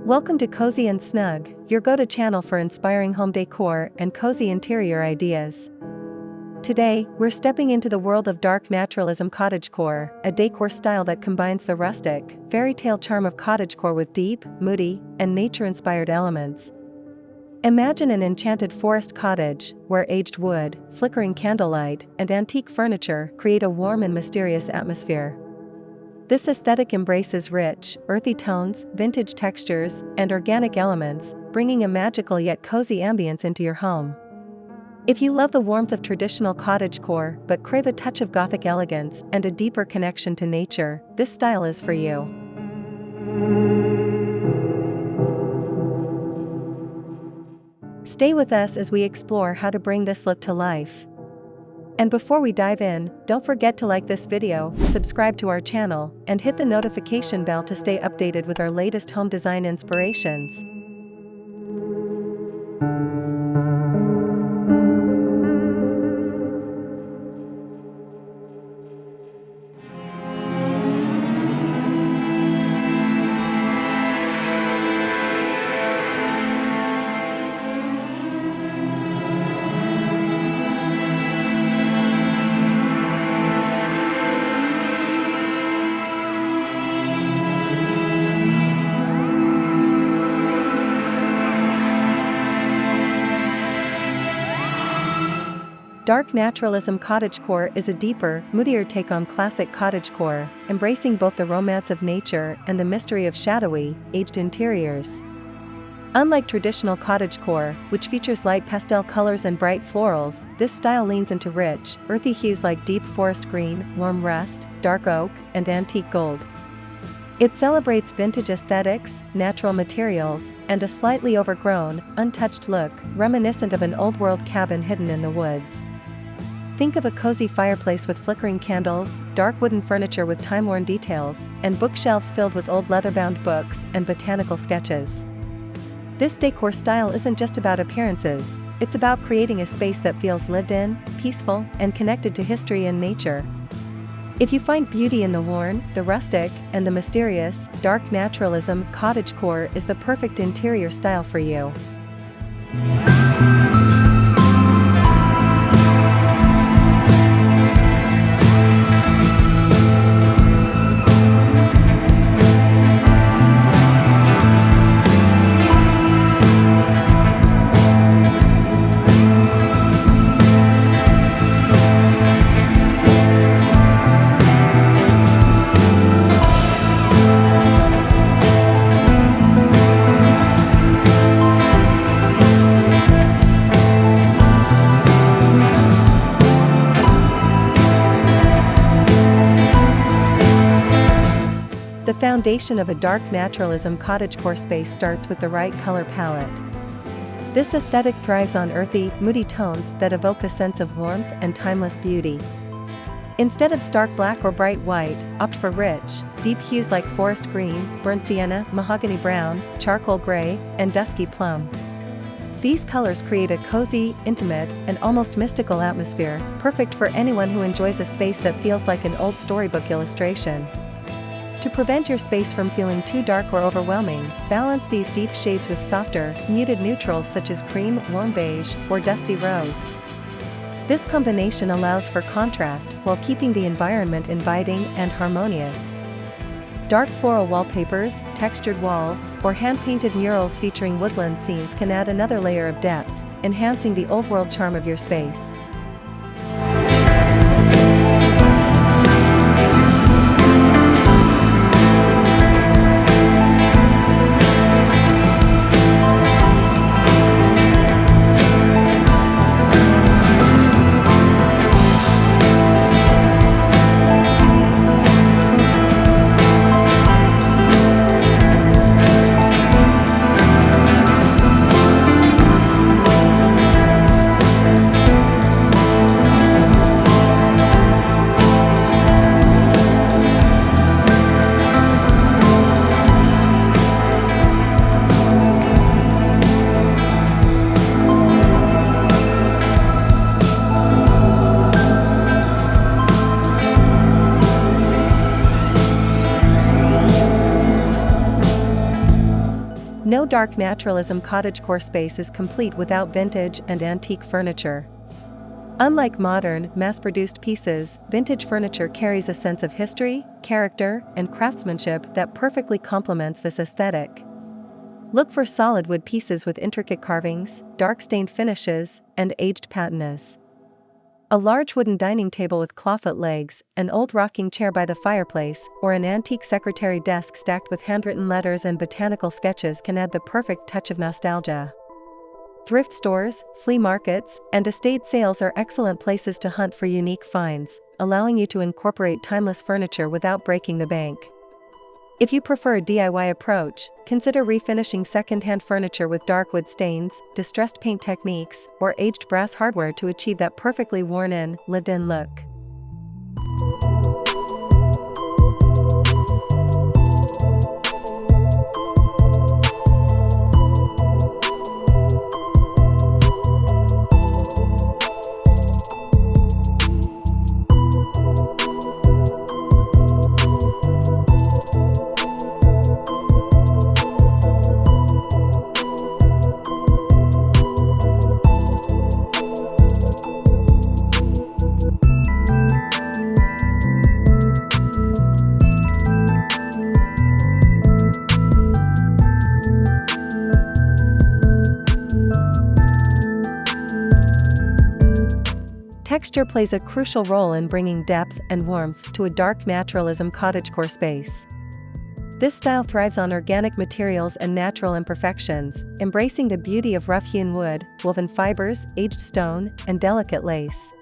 Welcome to Cozy and Snug, your go-to channel for inspiring home decor and cozy interior ideas. Today, we're stepping into the world of dark naturalism cottagecore, a decor style that combines the rustic, fairytale charm of cottagecore with deep, moody, and nature-inspired elements. Imagine an enchanted forest cottage, where aged wood, flickering candlelight, and antique furniture create a warm and mysterious atmosphere. This aesthetic embraces rich, earthy tones, vintage textures, and organic elements, bringing a magical yet cozy ambience into your home. If you love the warmth of traditional cottagecore but crave a touch of Gothic elegance and a deeper connection to nature, this style is for you. Stay with us as we explore how to bring this look to life. And before we dive in, don't forget to like this video, subscribe to our channel, and hit the notification bell to stay updated with our latest home design inspirations. Dark naturalism cottagecore is a deeper, moodier take on classic cottagecore, embracing both the romance of nature and the mystery of shadowy, aged interiors. Unlike traditional cottagecore, which features light pastel colors and bright florals, this style leans into rich, earthy hues like deep forest green, warm rust, dark oak, and antique gold. It celebrates vintage aesthetics, natural materials, and a slightly overgrown, untouched look, reminiscent of an old-world cabin hidden in the woods. Think of a cozy fireplace with flickering candles, dark wooden furniture with time-worn details, and bookshelves filled with old leather-bound books and botanical sketches. This decor style isn't just about appearances, it's about creating a space that feels lived in, peaceful, and connected to history and nature. If you find beauty in the worn, the rustic, and the mysterious, dark naturalism cottagecore is the perfect interior style for you. The foundation of a dark naturalism cottagecore space starts with the right color palette. This aesthetic thrives on earthy, moody tones that evoke a sense of warmth and timeless beauty. Instead of stark black or bright white, opt for rich, deep hues like forest green, burnt sienna, mahogany brown, charcoal gray, and dusky plum. These colors create a cozy, intimate, and almost mystical atmosphere, perfect for anyone who enjoys a space that feels like an old storybook illustration. To prevent your space from feeling too dark or overwhelming, balance these deep shades with softer, muted neutrals such as cream, warm beige, or dusty rose. This combination allows for contrast while keeping the environment inviting and harmonious. Dark floral wallpapers, textured walls, or hand-painted murals featuring woodland scenes can add another layer of depth, enhancing the old-world charm of your space. No dark naturalism cottagecore space is complete without vintage and antique furniture. Unlike modern, mass-produced pieces, vintage furniture carries a sense of history, character, and craftsmanship that perfectly complements this aesthetic. Look for solid wood pieces with intricate carvings, dark stained finishes, and aged patinas. A large wooden dining table with clawfoot legs, an old rocking chair by the fireplace, or an antique secretary desk stacked with handwritten letters and botanical sketches can add the perfect touch of nostalgia. Thrift stores, flea markets, and estate sales are excellent places to hunt for unique finds, allowing you to incorporate timeless furniture without breaking the bank. If you prefer a DIY approach, consider refinishing second-hand furniture with dark wood stains, distressed paint techniques, or aged brass hardware to achieve that perfectly worn-in, lived-in look. Texture plays a crucial role in bringing depth and warmth to a dark naturalism cottagecore space. This style thrives on organic materials and natural imperfections, embracing the beauty of rough-hewn wood, woven fibers, aged stone, and delicate lace.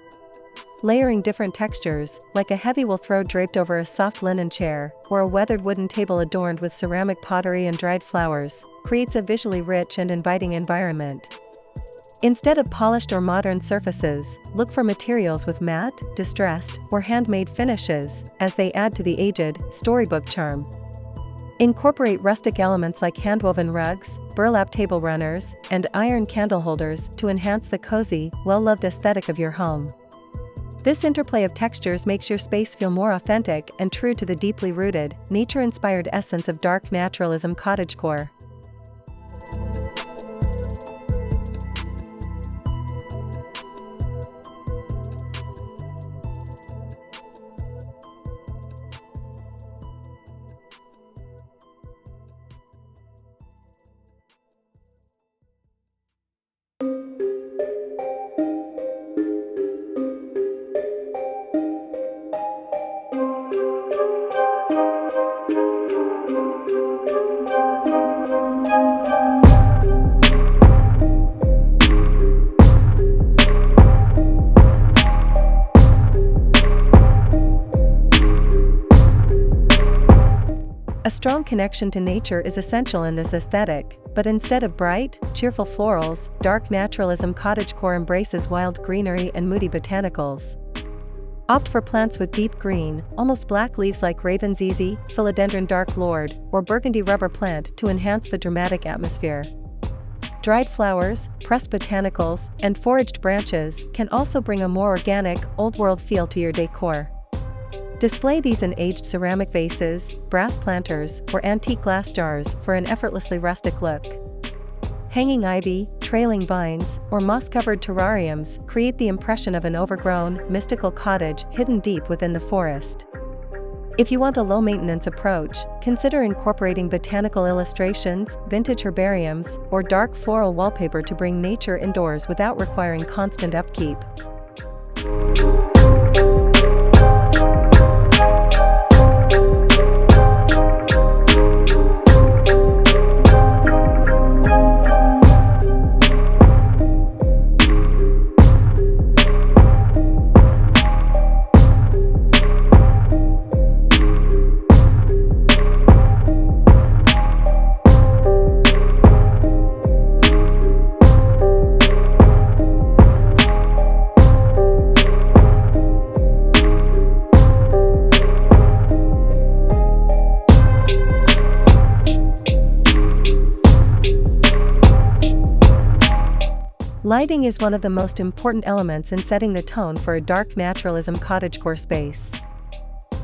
Layering different textures, like a heavy wool throw draped over a soft linen chair, or a weathered wooden table adorned with ceramic pottery and dried flowers, creates a visually rich and inviting environment. Instead of polished or modern surfaces, look for materials with matte, distressed, or handmade finishes, as they add to the aged, storybook charm. Incorporate rustic elements like handwoven rugs, burlap table runners, and iron candle holders to enhance the cozy, well-loved aesthetic of your home. This interplay of textures makes your space feel more authentic and true to the deeply rooted, nature-inspired essence of dark naturalism cottagecore. A strong connection to nature is essential in this aesthetic, but instead of bright, cheerful florals, dark naturalism cottagecore embraces wild greenery and moody botanicals. Opt for plants with deep green, almost black leaves like ravensese, philodendron dark lord, or burgundy rubber plant to enhance the dramatic atmosphere. Dried flowers, pressed botanicals, and foraged branches can also bring a more organic, old-world feel to your decor. Display these in aged ceramic vases, brass planters, or antique glass jars for an effortlessly rustic look. Hanging ivy, trailing vines, or moss-covered terrariums create the impression of an overgrown, mystical cottage hidden deep within the forest. If you want a low-maintenance approach, consider incorporating botanical illustrations, vintage herbariums, or dark floral wallpaper to bring nature indoors without requiring constant upkeep. Lighting is one of the most important elements in setting the tone for a dark naturalism cottagecore space.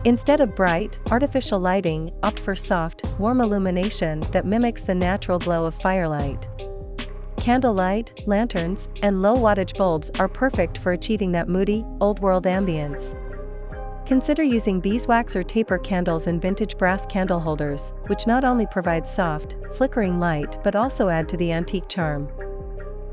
Instead of bright, artificial lighting, opt for soft, warm illumination that mimics the natural glow of firelight. Candlelight, lanterns, and low-wattage bulbs are perfect for achieving that moody, old-world ambience. Consider using beeswax or taper candles in vintage brass candle holders, which not only provide soft, flickering light but also add to the antique charm.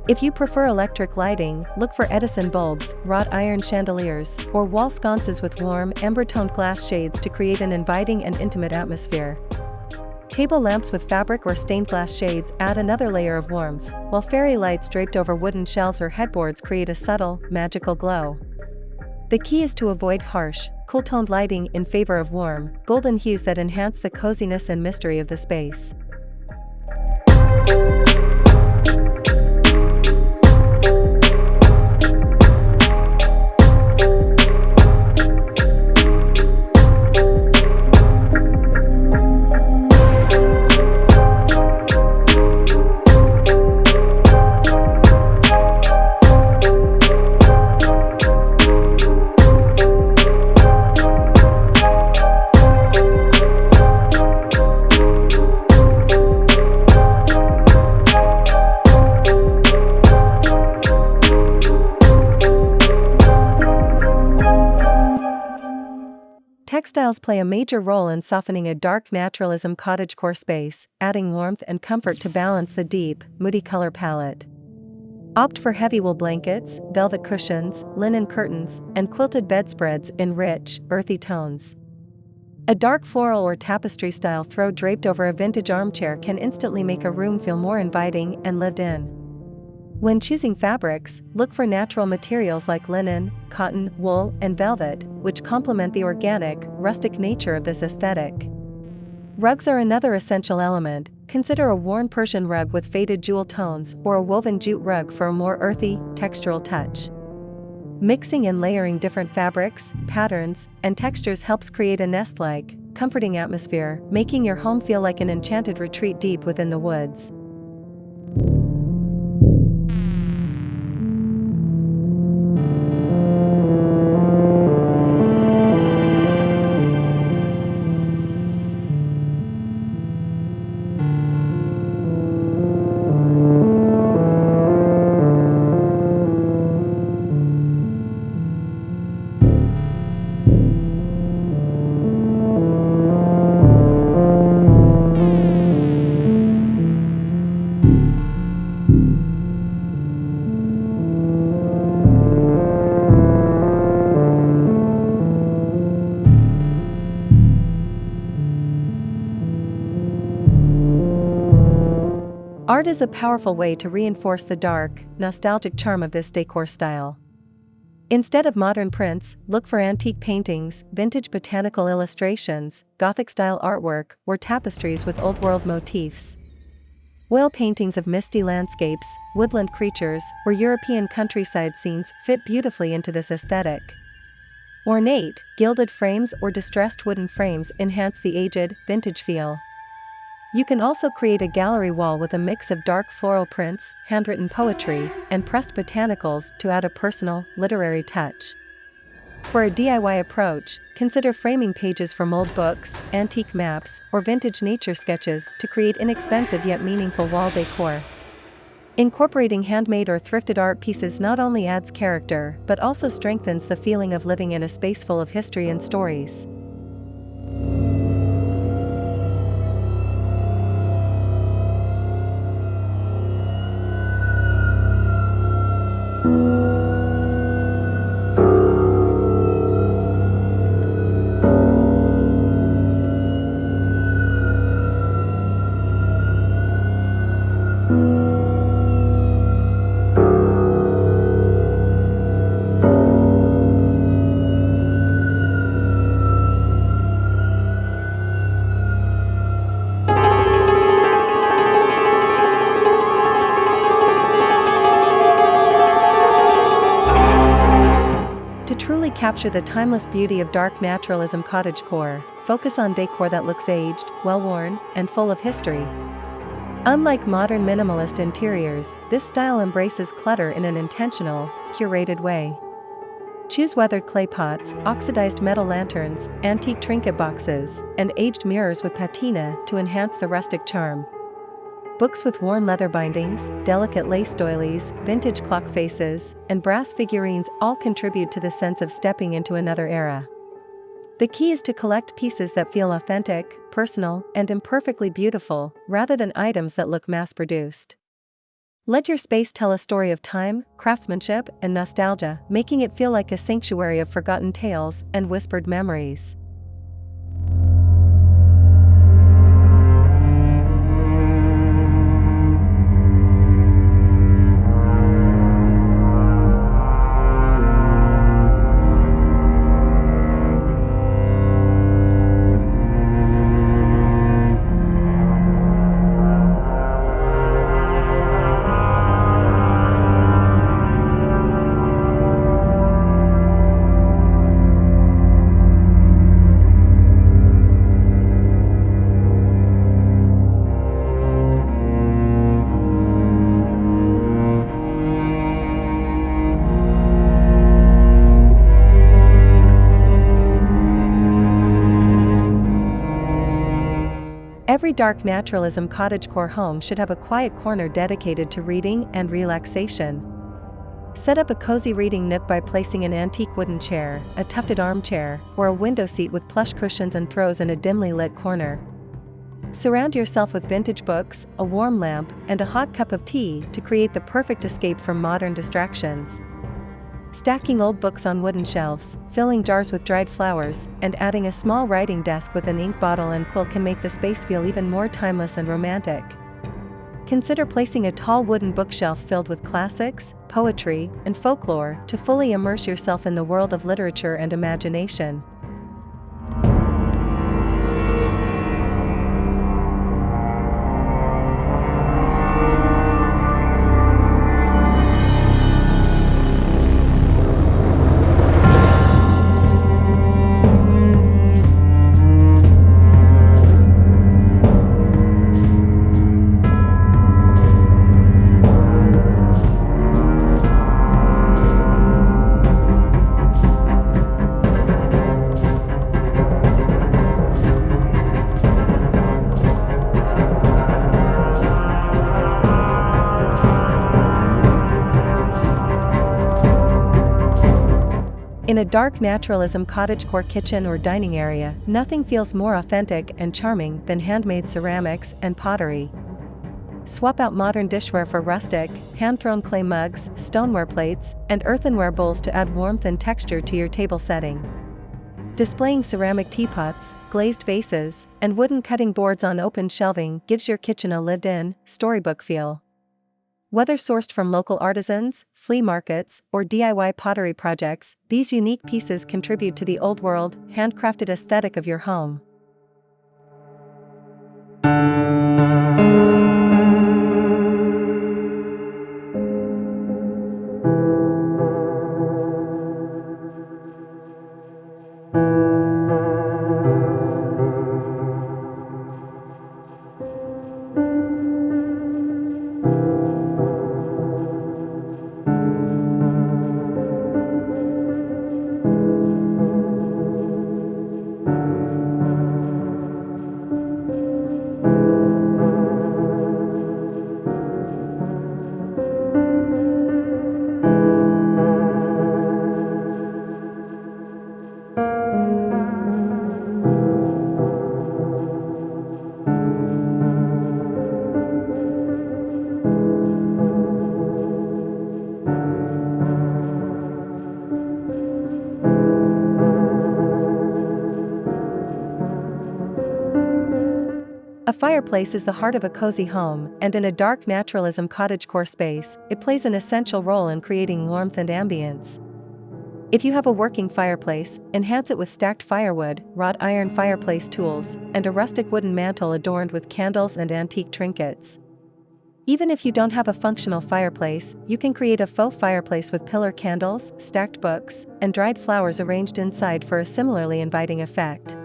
If you prefer electric lighting, look for Edison bulbs, wrought iron chandeliers, or wall sconces with warm, amber-toned glass shades to create an inviting and intimate atmosphere. Table lamps with fabric or stained glass shades add another layer of warmth, while fairy lights draped over wooden shelves or headboards create a subtle, magical glow. The key is to avoid harsh, cool-toned lighting in favor of warm, golden hues that enhance the coziness and mystery of the space. Textiles play a major role in softening a dark naturalism cottagecore space, adding warmth and comfort to balance the deep, moody color palette. Opt for heavy wool blankets, velvet cushions, linen curtains, and quilted bedspreads in rich, earthy tones. A dark floral or tapestry style throw draped over a vintage armchair can instantly make a room feel more inviting and lived in. When choosing fabrics, look for natural materials like linen, cotton, wool, and velvet, which complement the organic, rustic nature of this aesthetic. Rugs are another essential element. Consider a worn Persian rug with faded jewel tones or a woven jute rug for a more earthy, textural touch. Mixing and layering different fabrics, patterns, and textures helps create a nest-like, comforting atmosphere, making your home feel like an enchanted retreat deep within the woods. Art is a powerful way to reinforce the dark, nostalgic charm of this decor style. Instead of modern prints, look for antique paintings, vintage botanical illustrations, Gothic-style artwork, or tapestries with old-world motifs. Oil paintings of misty landscapes, woodland creatures, or European countryside scenes fit beautifully into this aesthetic. Ornate, gilded frames or distressed wooden frames enhance the aged, vintage feel. You can also create a gallery wall with a mix of dark floral prints, handwritten poetry, and pressed botanicals to add a personal, literary touch. For a DIY approach, consider framing pages from old books, antique maps, or vintage nature sketches to create inexpensive yet meaningful wall decor. Incorporating handmade or thrifted art pieces not only adds character but also strengthens the feeling of living in a space full of history and stories. To truly capture the timeless beauty of dark naturalism cottagecore, focus on decor that looks aged, well-worn, and full of history. Unlike modern minimalist interiors, this style embraces clutter in an intentional, curated way. Choose weathered clay pots, oxidized metal lanterns, antique trinket boxes, and aged mirrors with patina to enhance the rustic charm. Books with worn leather bindings, delicate lace doilies, vintage clock faces, and brass figurines all contribute to the sense of stepping into another era. The key is to collect pieces that feel authentic, personal, and imperfectly beautiful, rather than items that look mass-produced. Let your space tell a story of time, craftsmanship, and nostalgia, making it feel like a sanctuary of forgotten tales and whispered memories. Every dark naturalism cottagecore home should have a quiet corner dedicated to reading and relaxation. Set up a cozy reading nook by placing an antique wooden chair, a tufted armchair, or a window seat with plush cushions and throws in a dimly lit corner. Surround yourself with vintage books, a warm lamp, and a hot cup of tea to create the perfect escape from modern distractions. Stacking old books on wooden shelves, filling jars with dried flowers, and adding a small writing desk with an ink bottle and quill can make the space feel even more timeless and romantic. Consider placing a tall wooden bookshelf filled with classics, poetry, and folklore to fully immerse yourself in the world of literature and imagination. In a dark naturalism cottagecore kitchen or dining area, nothing feels more authentic and charming than handmade ceramics and pottery. Swap out modern dishware for rustic, hand-thrown clay mugs, stoneware plates, and earthenware bowls to add warmth and texture to your table setting. Displaying ceramic teapots, glazed vases, and wooden cutting boards on open shelving gives your kitchen a lived-in, storybook feel. Whether sourced from local artisans, flea markets, or DIY pottery projects, these unique pieces contribute to the old-world, handcrafted aesthetic of your home. A fireplace is the heart of a cozy home, and in a dark naturalism cottagecore space, it plays an essential role in creating warmth and ambience. If you have a working fireplace, enhance it with stacked firewood, wrought iron fireplace tools, and a rustic wooden mantle adorned with candles and antique trinkets. Even if you don't have a functional fireplace, you can create a faux fireplace with pillar candles, stacked books, and dried flowers arranged inside for a similarly inviting effect.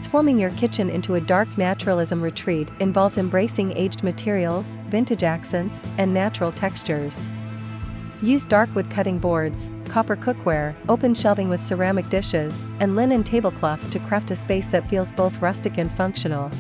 Transforming your kitchen into a dark naturalism retreat involves embracing aged materials, vintage accents, and natural textures. Use dark wood cutting boards, copper cookware, open shelving with ceramic dishes, and linen tablecloths to craft a space that feels both rustic and functional.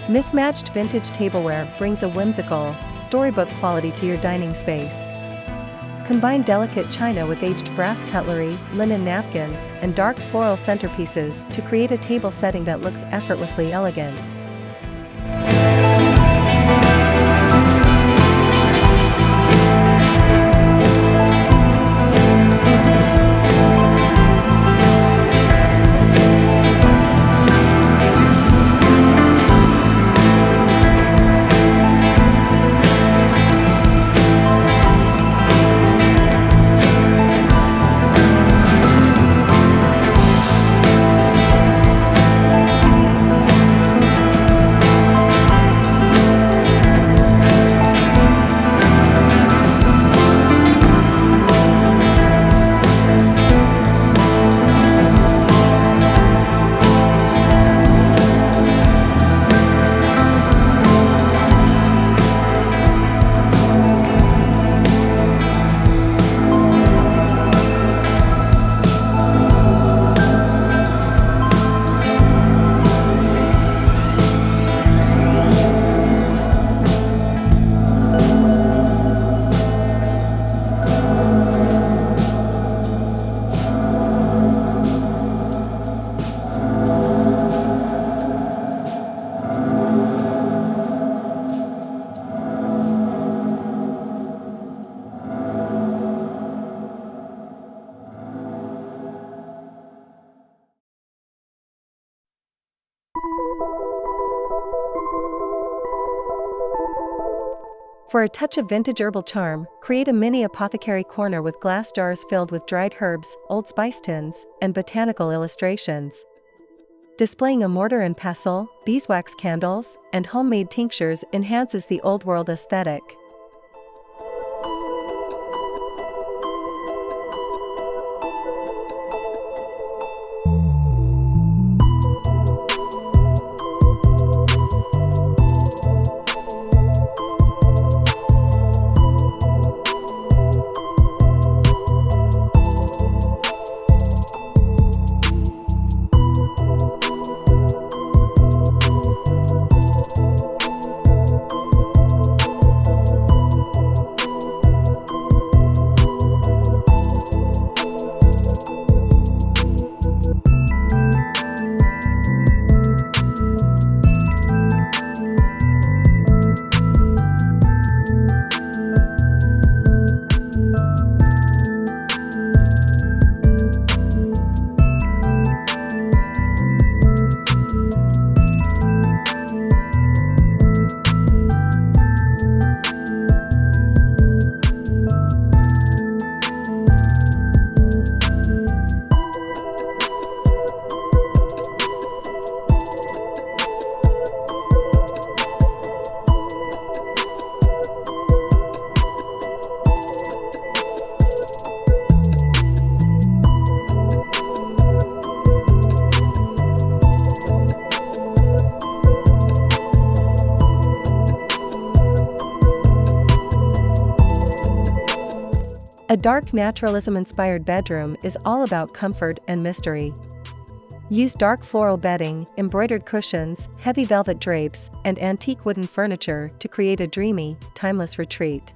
Mismatched vintage tableware brings a whimsical, storybook quality to your dining space. Combine delicate china with aged brass cutlery, linen napkins, and dark floral centerpieces to create a table setting that looks effortlessly elegant. For a touch of vintage herbal charm, create a mini apothecary corner with glass jars filled with dried herbs, old spice tins, and botanical illustrations. Displaying a mortar and pestle, beeswax candles, and homemade tinctures enhances the old-world aesthetic. A dark naturalism-inspired bedroom is all about comfort and mystery. Use dark floral bedding, embroidered cushions, heavy velvet drapes, and antique wooden furniture to create a dreamy, timeless retreat.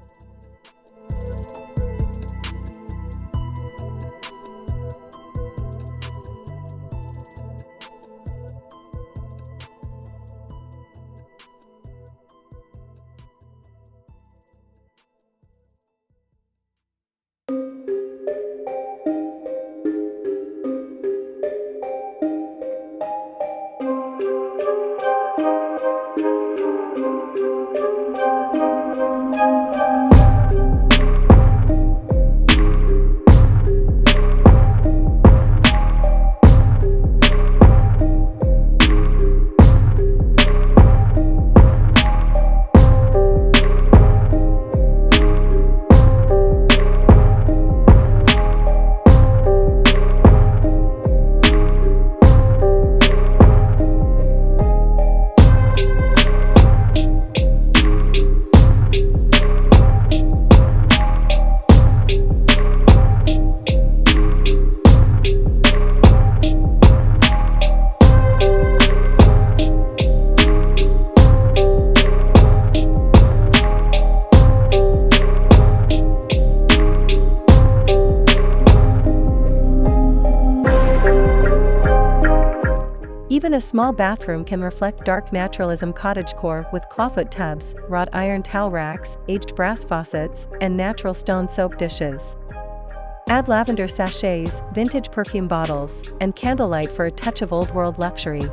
Even a small bathroom can reflect dark naturalism cottagecore with clawfoot tubs, wrought iron towel racks, aged brass faucets, and natural stone soap dishes. Add lavender sachets, vintage perfume bottles, and candlelight for a touch of old-world luxury.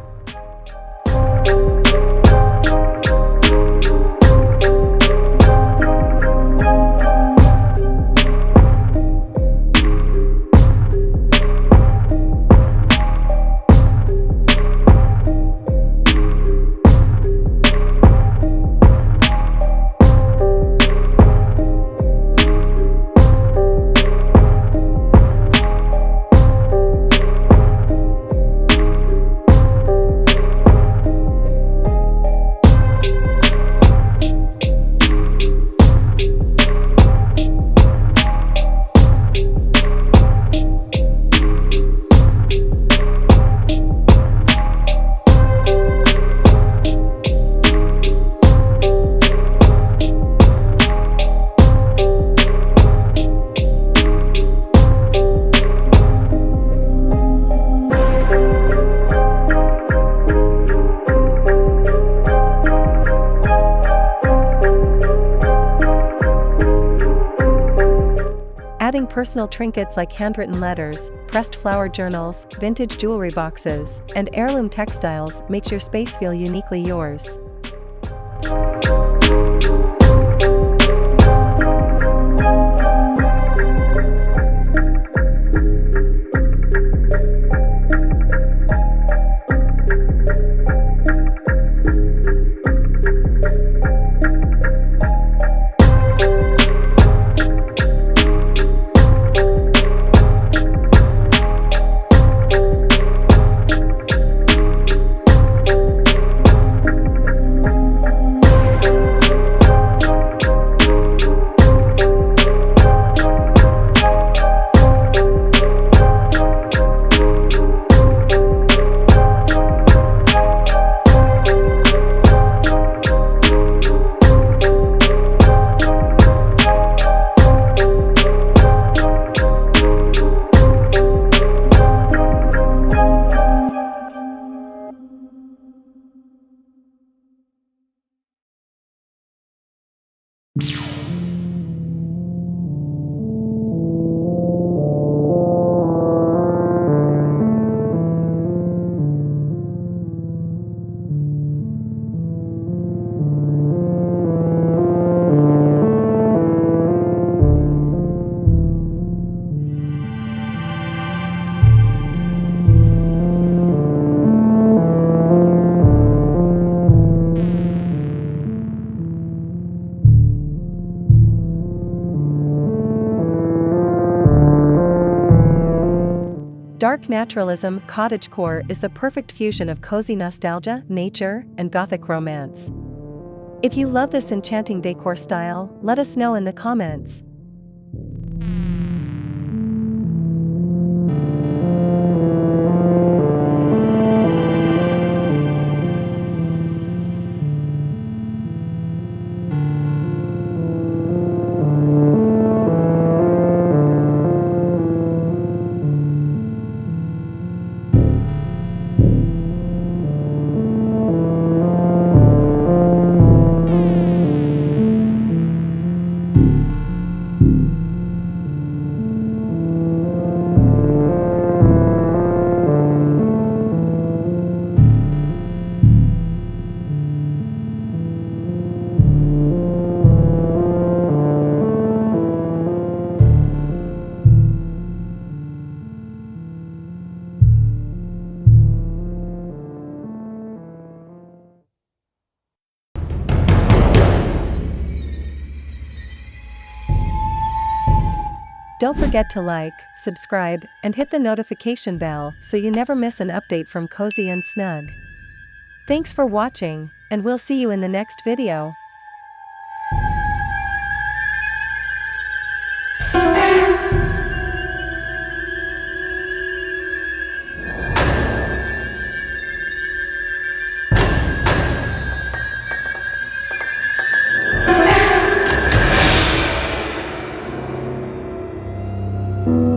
Adding personal trinkets like handwritten letters, pressed flower journals, vintage jewelry boxes, and heirloom textiles makes your space feel uniquely yours. Dark naturalism cottagecore is the perfect fusion of cozy nostalgia, nature, and Gothic romance. If you love this enchanting decor style, let us know in the comments. Don't forget to like, subscribe, and hit the notification bell so you never miss an update from Cozy and Snug. Thanks for watching, and we'll see you in the next video. you.